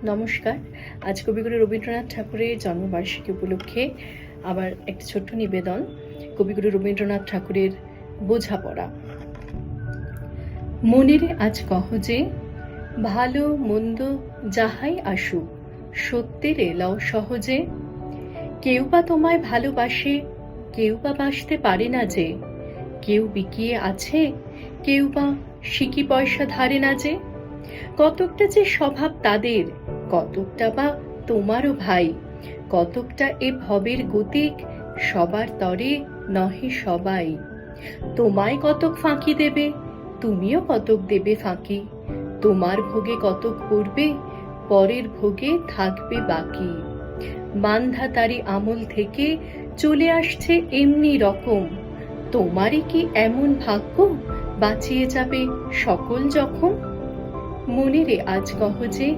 নমস্কার। আজ কবিগুরু রবীন্দ্রনাথ ঠাকুরের জন্মবার্ষিকী উপলক্ষে আবার একটি ছোট্ট নিবেদন। কবিগুরু রবীন্দ্রনাথ ঠাকুরের বোঝাপড়া। মনেরে আজ কহ যে, ভালো মন্দ যাহাই আসুক, সত্যের এলাও সহজে। কেউ বা তোমায় ভালোবাসে, কেউ বা বাসতে পারে না যে। কেউ বিকিয়ে আছে, কেউ বা সিকি পয়সা ধারে না যে। কতকটা যে স্বভাব তাদের, কতকটা বা তোমারও ভাই। কতকটা এ ভবের গতিক, সবার তরে নহে সবাই। তোমায় কতক ফাঁকি দেবে, তুমিও কতক দেবে ফাঁকি। তোমার ভোগে কতক পড়বে, পরের ভোগে থাকবে বাকি। মান্ধাতারি আমল থেকে চলে আসছে এমনি রকম। তোমারই কি এমন ভাগ্য, বাঁচিয়ে যাবে সকল জখম। মনেরে আজ কহ যে,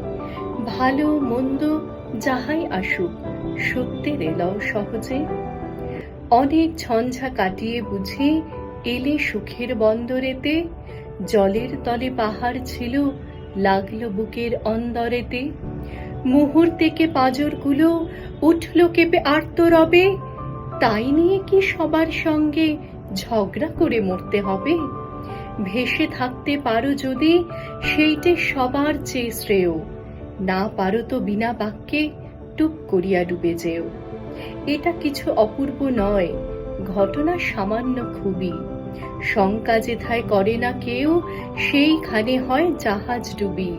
ভালো মন্দ যাহাই আসুক, সত্যের এলাও সহজে। অনেক ঝঞ্ঝা কাটিয়ে বুঝি এলে সুখের বন্দরেতে। জলের তলে পাহাড় ছিল, লাগলো বুকের অন্দরেতে। মুহূর্তেকে পাঁজরগুলো উঠল কেঁপে আর্তরবে। তাই নিয়ে কি সবার সঙ্গে ঝগড়া করে মরতে হবে? ভেসে থাকতে পারো যদি, সেইটে সবার চেয়ে শ্রেয়। না পারো তো বিনা বাক্যে টুক করিয়া ডুবে যেও। এটা কিছু অপূর্ব নয়, ঘটনা সামান্য খুবই। শঙ্কা যেথায় করে না কেউ, সেইখানে হয় জাহাজ ডুবি।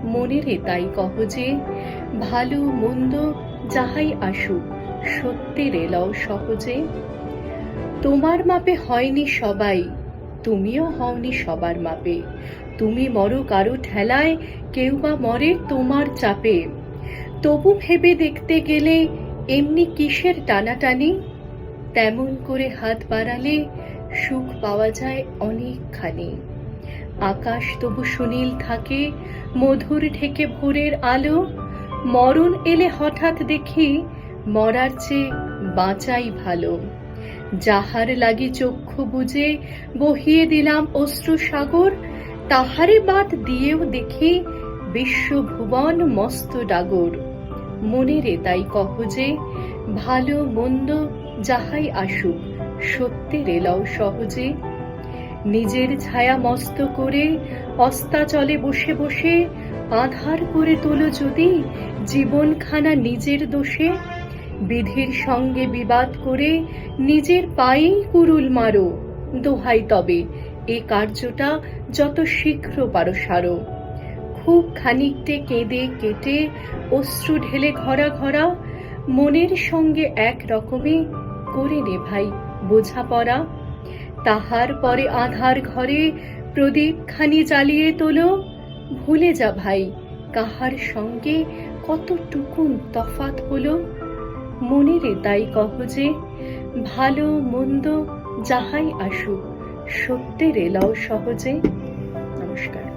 মনেরে তাই কহ যে, ভালো মন্দ যাহাই আসুক, সত্যের এলাও সহজে। তোমার মাপে হয়নি সবাই, তুমিও হওনি সবার মাপে। তুমি মরো কারো ঠেলায়, কেউ বা মরে তোমার চাপে। তবু ভেবে দেখতে গেলে এমনি কিসের টানাটানি। তেমন করে হাত বাড়ালে সুখ পাওয়া যায় অনেকখানি। আকাশ তবু সুনীল থাকে, মধুর ঢেকে ভোরের আলো। মরণ এলে হঠাৎ দেখি, মরার চেয়ে বাঁচাই ভালো। যাহার লাগি চক্ষু বুজে বহিয়ে দিলাম অশ্রু সাগর, তাহারে বাদ দিয়েও দেখি বিশ্বভুবন মস্ত ডাগর। মনেরে তাই কহ যে, ভালো মন্দ যাহাই আসুক, সত্যের এলাও সহজে। নিজের ছায়া মস্ত করে অস্তাচলে বসে বসে, আঁধার করে তোলো যদি জীবনখানা নিজের দোষে। বিধির সঙ্গে বিবাদ করে নিজের পায়েই কুরুল মারো। দোহাই তবে এ কার্যটা যত শীঘ্র পারো সারো। খুব খানিকটে কেঁদে কেটে অশ্রু ঢেলে ঘরা ঘরা, মনের সঙ্গে এক রকমে করে নে ভাই বোঝাপড়া। তাহার পরে আধার ঘরে প্রদীপ খানি জ্বালিয়ে তোলো। ভুলে যা ভাই কাহার সঙ্গে কতটুকুন তফাৎ হলো। মনেরে তাই কহ যে, ভালো মন্দ যাহাই আসুক, সত্যের এলাও সহজে। নমস্কার।